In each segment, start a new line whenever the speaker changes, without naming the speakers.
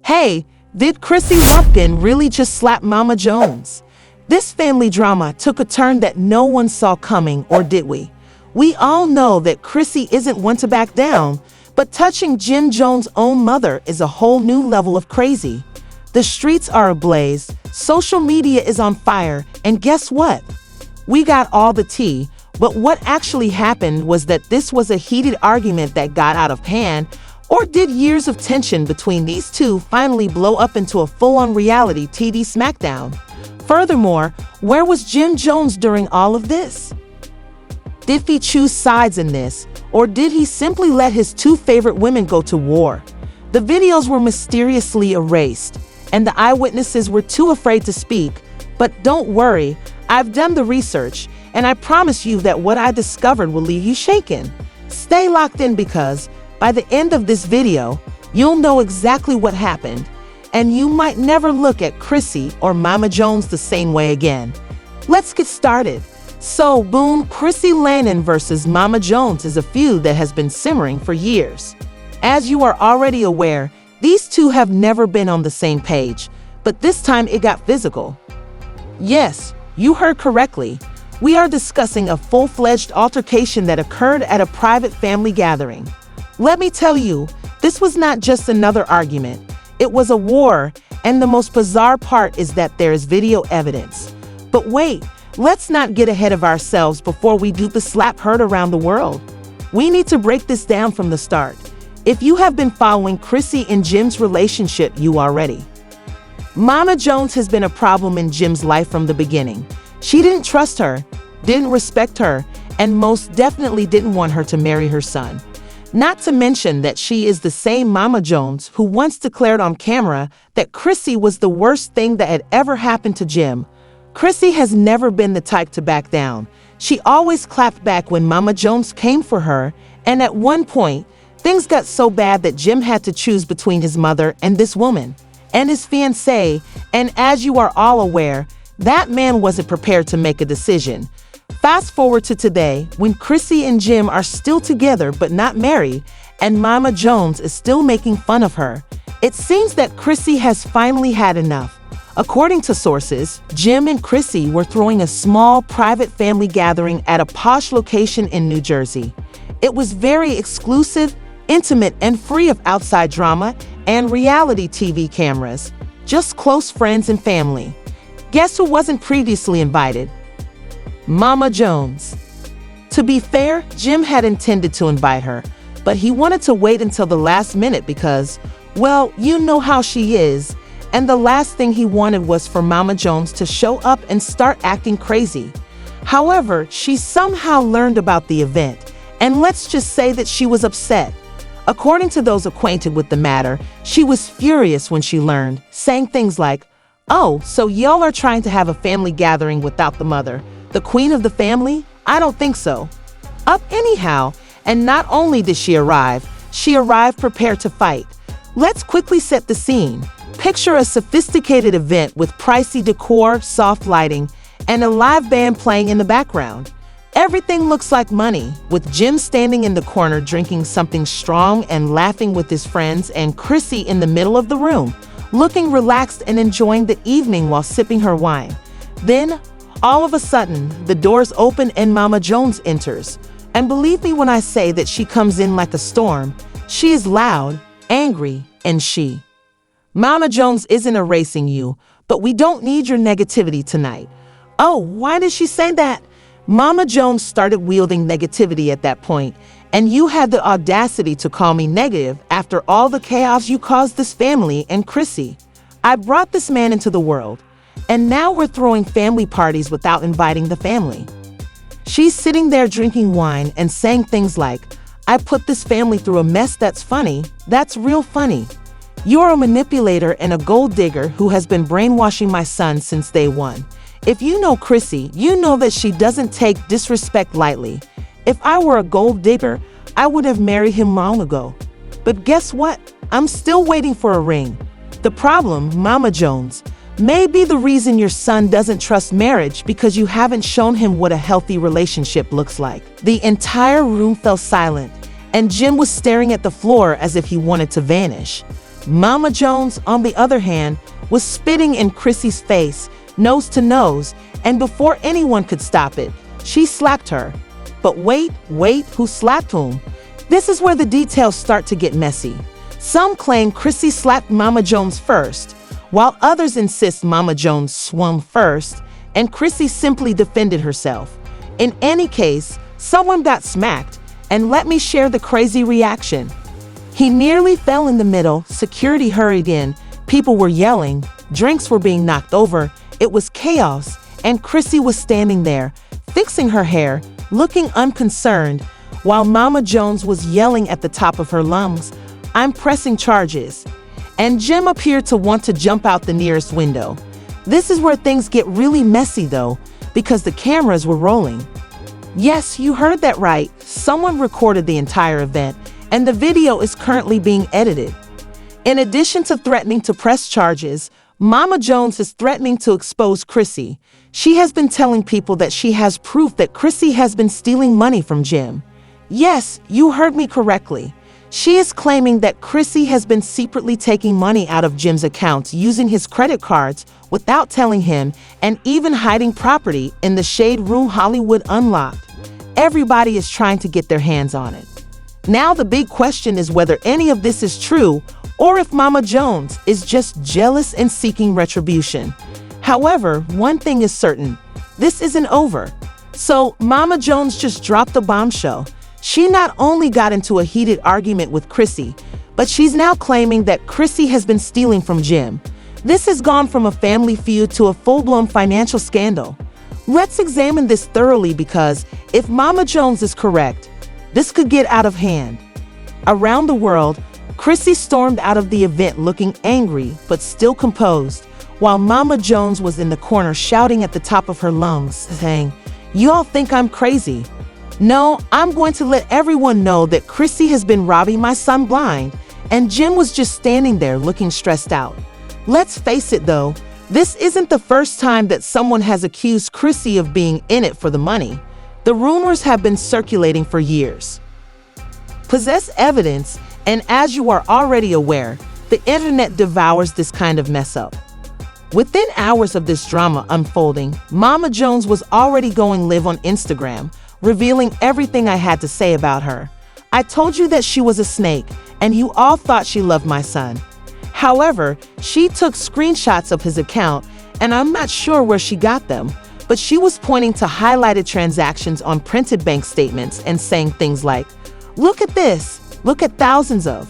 Hey, did Chrissy Lampkin really just slap Mama Jones? This family drama took a turn that no one saw coming, or did we? We all know that Chrissy isn't one to back down, but touching Jim Jones' own mother is a whole new level of crazy. The streets are ablaze, social media is on fire, and guess what? We got all the tea, but what actually happened was that this was a heated argument that got out of hand, or did years of tension between these two finally blow up into a full-on reality TV smackdown? Furthermore, where was Jim Jones during all of this? Did he choose sides in this, or did he simply let his two favorite women go to war? The videos were mysteriously erased, and the eyewitnesses were too afraid to speak. But don't worry, I've done the research, and I promise you that what I discovered will leave you shaken. Stay locked in because, by the end of this video, you'll know exactly what happened, and you might never look at Chrissy or Mama Jones the same way again. Let's get started. So, boom, Chrissy Lampkin versus Mama Jones is a feud that has been simmering for years. As you are already aware, these two have never been on the same page, but this time it got physical. Yes, you heard correctly. We are discussing a full-fledged altercation that occurred at a private family gathering. Let me tell you, this was not just another argument. It was a war, and the most bizarre part is that there is video evidence. But wait, let's not get ahead of ourselves before we do the slap heard around the world. We need to break this down from the start. If you have been following Chrissy and Jim's relationship, you are ready. Mama Jones has been a problem in Jim's life from the beginning. She didn't trust her, didn't respect her, and most definitely didn't want her to marry her son. Not to mention that she is the same Mama Jones who once declared on camera that Chrissy was the worst thing that had ever happened to Jim. Chrissy has never been the type to back down. She always clapped back when Mama Jones came for her, and at one point, things got so bad that Jim had to choose between his mother and this woman, and his fiancée, and as you are all aware, that man wasn't prepared to make a decision. Fast forward to today, when Chrissy and Jim are still together but not married, and Mama Jones is still making fun of her. It seems that Chrissy has finally had enough. According to sources, Jim and Chrissy were throwing a small private family gathering at a posh location in New Jersey. It was very exclusive, intimate, and free of outside drama and reality TV cameras. Just close friends and family. Guess who wasn't previously invited? Mama Jones. To be fair, Jim had intended to invite her, but he wanted to wait until the last minute because, well, you know how she is, and the last thing he wanted was for Mama Jones to show up and start acting crazy. However, she somehow learned about the event, and let's just say that she was upset. According to those acquainted with the matter, she was furious when she learned, saying things like, "Oh, so y'all are trying to have a family gathering without the mother, the queen of the family? I don't think so." Up anyhow, and not only did she arrive prepared to fight. Let's quickly set the scene. Picture a sophisticated event with pricey decor, soft lighting, and a live band playing in the background. Everything looks like money, with Jim standing in the corner drinking something strong and laughing with his friends, and Chrissy in the middle of the room, looking relaxed and enjoying the evening while sipping her wine. Then, all of a sudden, the doors open and Mama Jones enters. And believe me when I say that she comes in like a storm. She is loud, angry, and Mama Jones isn't erasing you, but we don't need your negativity tonight. Oh, why did she say that? Mama Jones started wielding negativity at that point, and you had the audacity to call me negative after all the chaos you caused this family and Chrissy. I brought this man into the world, and now we're throwing family parties without inviting the family. She's sitting there drinking wine and saying things like, "I put this family through a mess that's funny, that's real funny. You're a manipulator and a gold digger who has been brainwashing my son since day one." If you know Chrissy, you know that she doesn't take disrespect lightly. If I were a gold digger, I would have married him long ago. But guess what? I'm still waiting for a ring. The problem, Mama Jones, may be the reason your son doesn't trust marriage because you haven't shown him what a healthy relationship looks like. The entire room fell silent, and Jim was staring at the floor as if he wanted to vanish. Mama Jones, on the other hand, was spitting in Chrissy's face, nose to nose, and before anyone could stop it, she slapped her. But wait, who slapped whom? This is where the details start to get messy. Some claim Chrissy slapped Mama Jones first, while others insist Mama Jones swung first, and Chrissy simply defended herself. In any case, someone got smacked, and let me share the crazy reaction. He nearly fell in the middle, security hurried in, people were yelling, drinks were being knocked over, it was chaos, and Chrissy was standing there, fixing her hair, looking unconcerned, while Mama Jones was yelling at the top of her lungs, "I'm pressing charges." And Jim appeared to want to jump out the nearest window. This is where things get really messy though, because the cameras were rolling. Yes, you heard that right. Someone recorded the entire event, and the video is currently being edited. In addition to threatening to press charges, Mama Jones is threatening to expose Chrissy. She has been telling people that she has proof that Chrissy has been stealing money from Jim. Yes, you heard me correctly. She is claiming that Chrissy has been secretly taking money out of Jim's accounts using his credit cards without telling him, and even hiding property in the Shade Room Hollywood Unlocked. Everybody is trying to get their hands on it. Now the big question is whether any of this is true or if Mama Jones is just jealous and seeking retribution. However, one thing is certain, this isn't over. So Mama Jones just dropped a bombshell. She not only got into a heated argument with Chrissy, but she's now claiming that Chrissy has been stealing from Jim. This has gone from a family feud to a full-blown financial scandal. Let's examine this thoroughly because if Mama Jones is correct, this could get out of hand. Around the world, Chrissy stormed out of the event looking angry but still composed, while Mama Jones was in the corner shouting at the top of her lungs, saying, "You all think I'm crazy. No, I'm going to let everyone know that Chrissy has been robbing my son blind," and Jim was just standing there looking stressed out. Let's face it though, this isn't the first time that someone has accused Chrissy of being in it for the money. The rumors have been circulating for years. Possess evidence, and as you are already aware, the internet devours this kind of mess up. Within hours of this drama unfolding, Mama Jones was already going live on Instagram, revealing everything I had to say about her. I told you that she was a snake, and you all thought she loved my son. However, she took screenshots of his account, and I'm not sure where she got them, but she was pointing to highlighted transactions on printed bank statements and saying things like, "Look at this, look at thousands of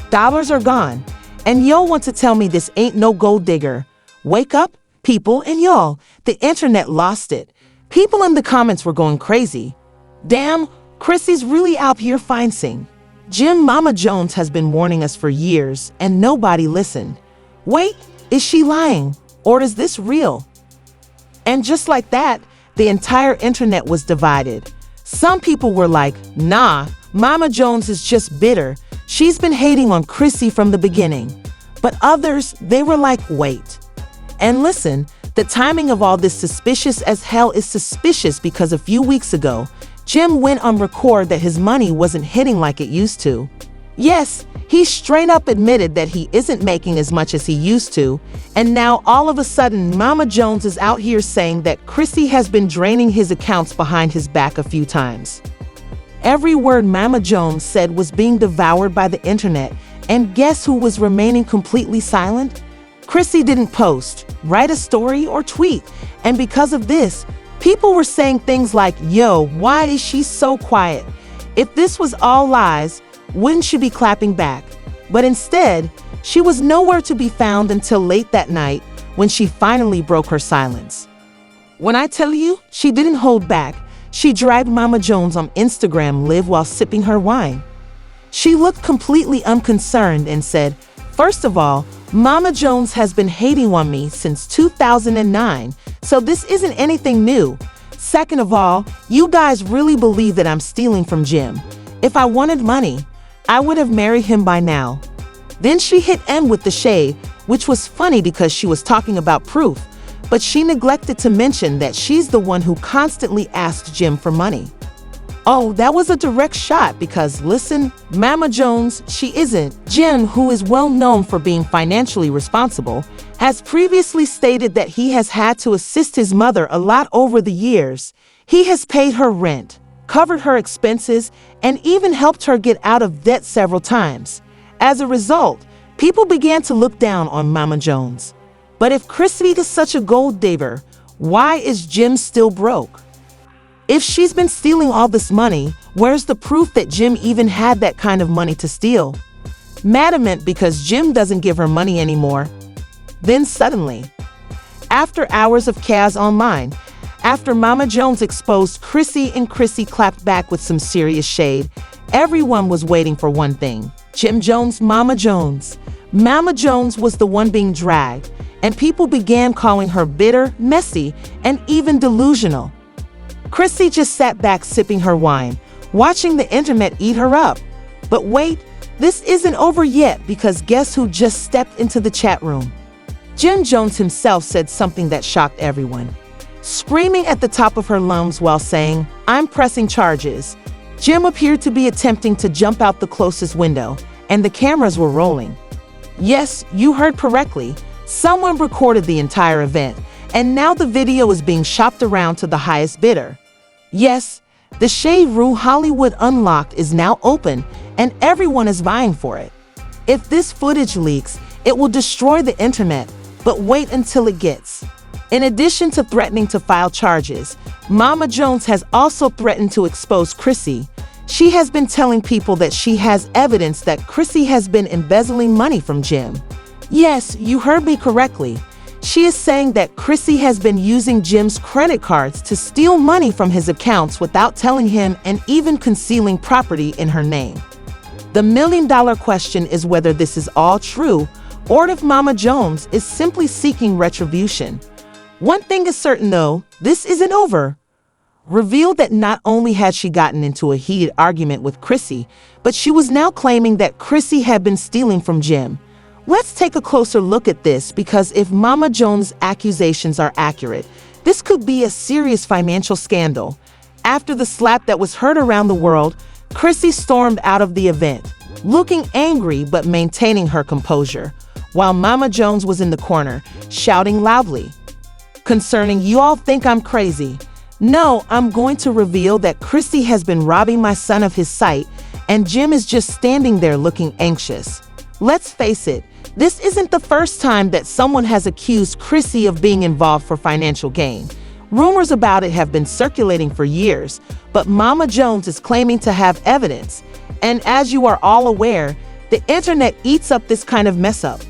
dollars are gone, and y'all want to tell me this ain't no gold digger. Wake up, people, and y'all, the internet lost it." People in the comments were going crazy. Damn, Chrissy's really out here fencing. Jim, Mama Jones has been warning us for years, and nobody listened. Wait, is she lying? Or is this real? And just like that, the entire internet was divided. Some people were like, nah, Mama Jones is just bitter. She's been hating on Chrissy from the beginning. But others, they were like, wait. And listen, the timing of all this suspicious as hell is suspicious because a few weeks ago, Jim went on record that his money wasn't hitting like it used to. Yes, he straight up admitted that he isn't making as much as he used to, and now all of a sudden Mama Jones is out here saying that Chrissy has been draining his accounts behind his back a few times. Every word Mama Jones said was being devoured by the internet, and guess who was remaining completely silent? Chrissy didn't post, write a story, or tweet, and because of this, people were saying things like, yo, why is she so quiet? If this was all lies, wouldn't she be clapping back? But instead, she was nowhere to be found until late that night when she finally broke her silence. When I tell you, she didn't hold back. She dragged Mama Jones on Instagram Live while sipping her wine. She looked completely unconcerned and said, first of all, Mama Jones has been hating on me since 2009, so this isn't anything new. Second of all, you guys really believe that I'm stealing from Jim. If I wanted money, I would have married him by now. Then she hit M with the shade, which was funny because she was talking about proof, but she neglected to mention that she's the one who constantly asked Jim for money. Oh, that was a direct shot because listen, Mama Jones, she isn't. Jim, who is well known for being financially responsible, has previously stated that he has had to assist his mother a lot over the years. He has paid her rent, covered her expenses, and even helped her get out of debt several times. As a result, people began to look down on Mama Jones. But if Chrissy is such a gold digger, why is Jim still broke? If she's been stealing all this money, where's the proof that Jim even had that kind of money to steal? Adamant because Jim doesn't give her money anymore. Then suddenly, after hours of chaos online, after Mama Jones exposed Chrissy and Chrissy clapped back with some serious shade, everyone was waiting for one thing. Jim Jones, Mama Jones. Mama Jones was the one being dragged, and people began calling her bitter, messy, and even delusional. Chrissy just sat back sipping her wine, watching the internet eat her up. But wait, this isn't over yet because guess who just stepped into the chat room? Jim Jones himself said something that shocked everyone. Screaming at the top of her lungs while saying, "I'm pressing charges." Jim appeared to be attempting to jump out the closest window, and the cameras were rolling. Yes, you heard correctly. Someone recorded the entire event, and now the video is being shopped around to the highest bidder. Yes, the Shade Room Hollywood Unlocked is now open, and everyone is vying for it. If this footage leaks, it will destroy the internet, but wait until it gets. In addition to threatening to file charges, Mama Jones has also threatened to expose Chrissy. She has been telling people that she has evidence that Chrissy has been embezzling money from Jim. Yes, you heard me correctly. She is saying that Chrissy has been using Jim's credit cards to steal money from his accounts without telling him and even concealing property in her name. The million-dollar question is whether this is all true or if Mama Jones is simply seeking retribution. One thing is certain though, this isn't over. Revealed that not only had she gotten into a heated argument with Chrissy, but she was now claiming that Chrissy had been stealing from Jim. Let's take a closer look at this because if Mama Jones' accusations are accurate, this could be a serious financial scandal. After the slap that was heard around the world, Chrissy stormed out of the event, looking angry but maintaining her composure, while Mama Jones was in the corner, shouting loudly. Concerning "You all think I'm crazy. No, I'm going to reveal that Chrissy has been robbing my son of his sight, and Jim is just standing there looking anxious." Let's face it, this isn't the first time that someone has accused Chrissy of being involved for financial gain. Rumors about it have been circulating for years, but Mama Jones is claiming to have evidence. And as you are all aware, the internet eats up this kind of mess up.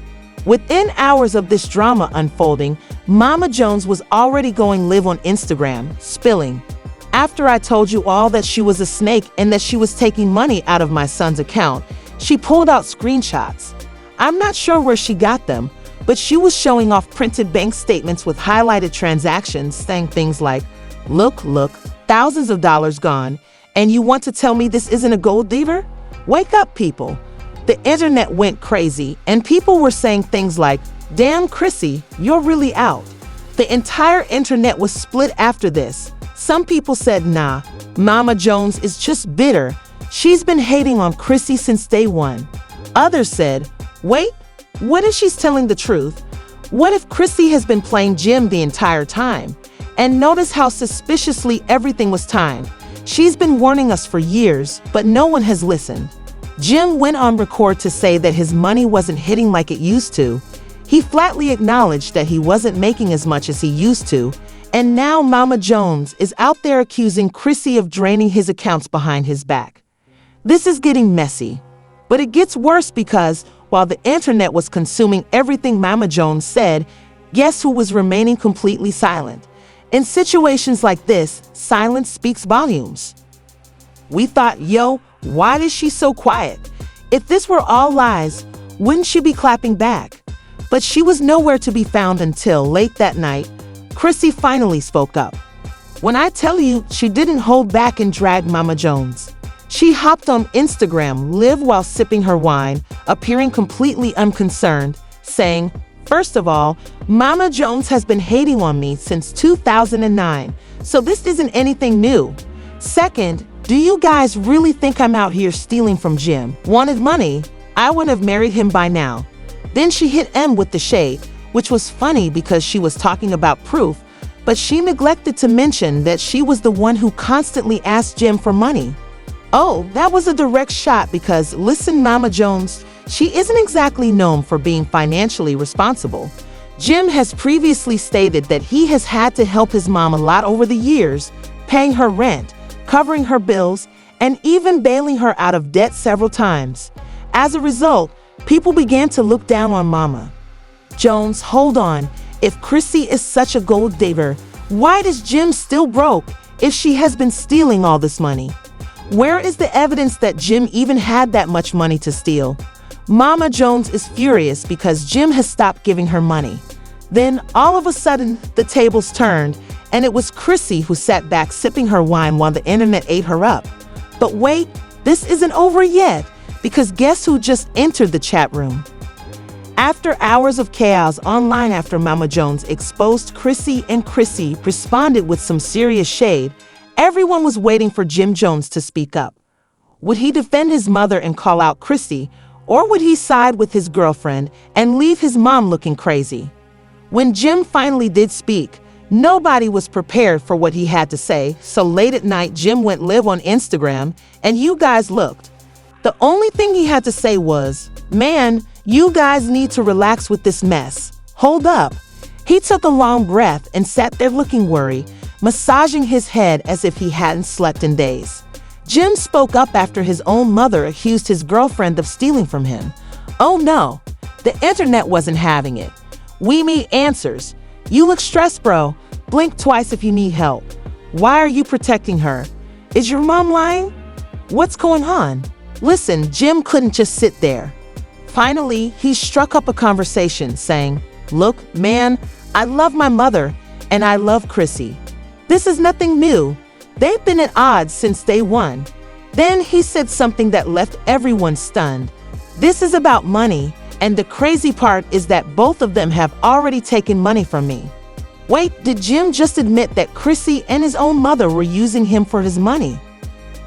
Within hours of this drama unfolding, Mama Jones was already going live on Instagram, spilling. After I told you all that she was a snake and that she was taking money out of my son's account, she pulled out screenshots. I'm not sure where she got them, but she was showing off printed bank statements with highlighted transactions saying things like, look, thousands of dollars gone, and you want to tell me this isn't a gold digger? Wake up, people. The internet went crazy, and people were saying things like, damn Chrissy, you're really out. The entire internet was split after this. Some people said, nah, Mama Jones is just bitter. She's been hating on Chrissy since day one. Others said, wait, what if she's telling the truth? What if Chrissy has been playing Jim the entire time? And notice how suspiciously everything was timed. She's been warning us for years, but no one has listened. Jim went on record to say that his money wasn't hitting like it used to. He flatly acknowledged that he wasn't making as much as he used to, and now Mama Jones is out there accusing Chrissy of draining his accounts behind his back. This is getting messy, but it gets worse because while the internet was consuming everything Mama Jones said, guess who was remaining completely silent? In situations like this, silence speaks volumes. We thought, yo, why is she so quiet? If this were all lies, wouldn't she be clapping back? But she was nowhere to be found until late that night, Chrissy finally spoke up. When I tell you, she didn't hold back and drag Mama Jones. She hopped on Instagram live while sipping her wine, appearing completely unconcerned, saying, first of all, Mama Jones has been hating on me since 2009, so this isn't anything new. Second, Do you guys really think I'm out here stealing from Jim? Wanted money? I would have married him by now. Then she hit M with the shade, which was funny because she was talking about proof, but she neglected to mention that she was the one who constantly asked Jim for money. Oh, that was a direct shot because, listen, Mama Jones, she isn't exactly known for being financially responsible. Jim has previously stated that he has had to help his mom a lot over the years, paying her rent, covering her bills, and even bailing her out of debt several times. As a result, people began to look down on Mama Jones. Hold on, if Chrissy is such a gold digger, why is Jim still broke if she has been stealing all this money? Where is the evidence that Jim even had that much money to steal? Mama Jones is furious because Jim has stopped giving her money. Then, all of a sudden, the tables turned, and it was Chrissy who sat back sipping her wine while the internet ate her up. But wait, this isn't over yet, because guess who just entered the chat room? After hours of chaos online after Mama Jones exposed Chrissy and Chrissy responded with some serious shade, everyone was waiting for Jim Jones to speak up. Would he defend his mother and call out Chrissy, or would he side with his girlfriend and leave his mom looking crazy? When Jim finally did speak, nobody was prepared for what he had to say, so late at night Jim went live on Instagram, and you guys looked. The only thing he had to say was, "Man, you guys need to relax with this mess. Hold up." He took a long breath and sat there looking worried, massaging his head as if he hadn't slept in days. Jim spoke up after his own mother accused his girlfriend of stealing from him. Oh no, the internet wasn't having it. We need answers. You look stressed, bro. Blink twice if you need help. Why are you protecting her? Is your mom lying? What's going on? Listen, Jim couldn't just sit there. Finally, he struck up a conversation, saying, "Look, man, I love my mother, and I love Chrissy. This is nothing new. They've been at odds since day one." Then he said something that left everyone stunned. "This is about money, and the crazy part is that both of them have already taken money from me." Wait, did Jim just admit that Chrissy and his own mother were using him for his money?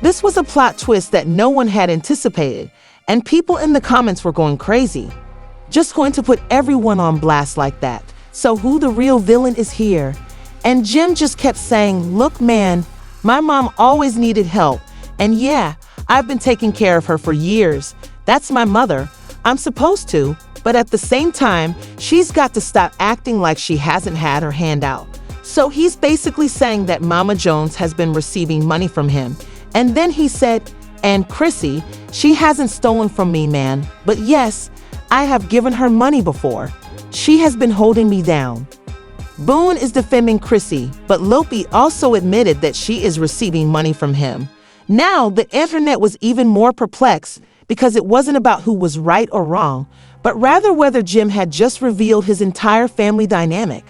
This was a plot twist that no one had anticipated, and people in the comments were going crazy. Just going to put everyone on blast like that. So who the real villain is here? And Jim just kept saying, "Look, man, my mom always needed help. And yeah, I've been taking care of her for years. That's my mother. I'm supposed to, but at the same time, she's got to stop acting like she hasn't had her hand out." So he's basically saying that Mama Jones has been receiving money from him. And then he said, "And Chrissy, she hasn't stolen from me, man. But yes, I have given her money before. She has been holding me down." Boone is defending Chrissy, but Lopi also admitted that she is receiving money from him. Now, the internet was even more perplexed because it wasn't about who was right or wrong, but rather whether Jim had just revealed his entire family dynamic.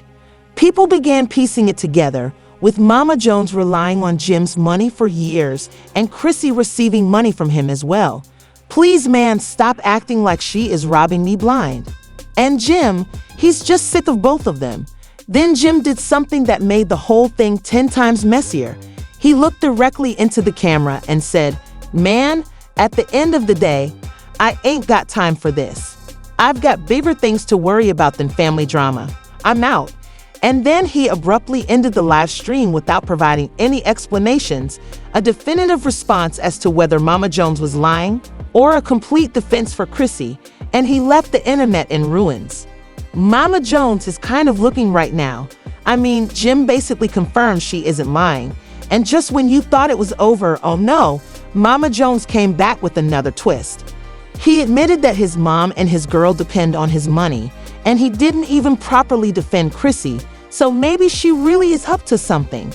People began piecing it together, with Mama Jones relying on Jim's money for years and Chrissy receiving money from him as well. Please, man, stop acting like she is robbing me blind. And Jim, he's just sick of both of them. Then Jim did something that made the whole thing 10 times messier. He looked directly into the camera and said, "Man, at the end of the day, I ain't got time for this. I've got bigger things to worry about than family drama. I'm out." And then he abruptly ended the live stream without providing any explanations, a definitive response as to whether Mama Jones was lying or a complete defense for Chrissy, and he left the internet in ruins. Mama Jones is kind of looking right now. I mean, Jim basically confirmed she isn't lying. And just when you thought it was over, oh no, Mama Jones came back with another twist. He admitted that his mom and his girl depend on his money, and he didn't even properly defend Chrissy, so maybe she really is up to something.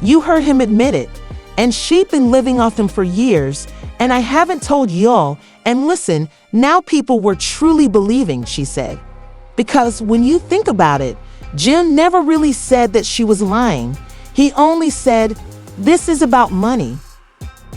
You heard him admit it, and she'd been living off him for years, and I haven't told y'all, and listen, now people were truly believing, she said. Because when you think about it, Jim never really said that she was lying. He only said, "This is about money."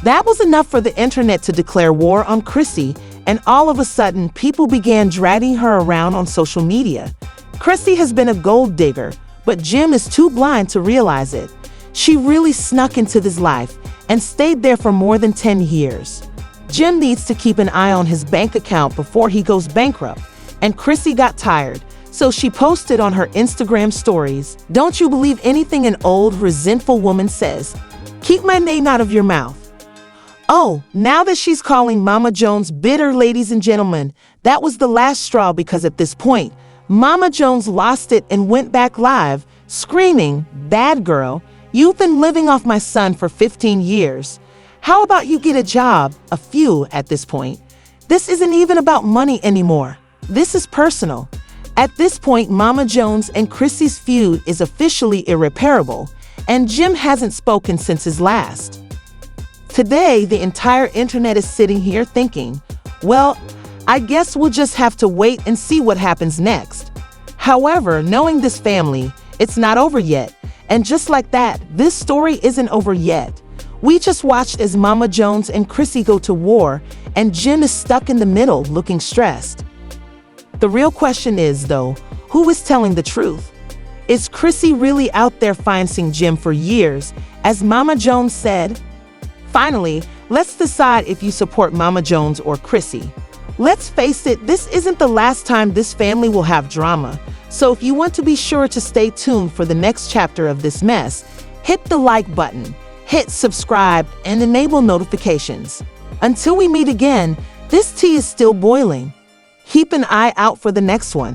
That was enough for the internet to declare war on Chrissy, and all of a sudden, people began dragging her around on social media. Chrissy has been a gold digger, but Jim is too blind to realize it. She really snuck into his life, and stayed there for more than 10 years. Jim needs to keep an eye on his bank account before he goes bankrupt, and Chrissy got tired, so she posted on her Instagram stories, "Don't you believe anything an old, resentful woman says? Keep my name out of your mouth." Oh, now that she's calling Mama Jones bitter, ladies and gentlemen, that was the last straw, because at this point, Mama Jones lost it and went back live, screaming, "Bad girl, you've been living off my son for 15 years. How about you get a job?" A few at this point. This isn't even about money anymore. This is personal. At this point, Mama Jones and Chrissy's feud is officially irreparable, and Jim hasn't spoken since his last. Today, the entire internet is sitting here thinking, well, I guess we'll just have to wait and see what happens next. However, knowing this family, it's not over yet. And just like that, this story isn't over yet. We just watched as Mama Jones and Chrissy go to war, and Jim is stuck in the middle looking stressed. The real question is, though, who is telling the truth? Is Chrissy really out there financing Jim for years, as Mama Jones said? Finally, let's decide if you support Mama Jones or Chrissy. Let's face it, this isn't the last time this family will have drama. So if you want to be sure to stay tuned for the next chapter of this mess, hit the like button, hit subscribe, and enable notifications. Until we meet again, this tea is still boiling. Keep an eye out for the next one.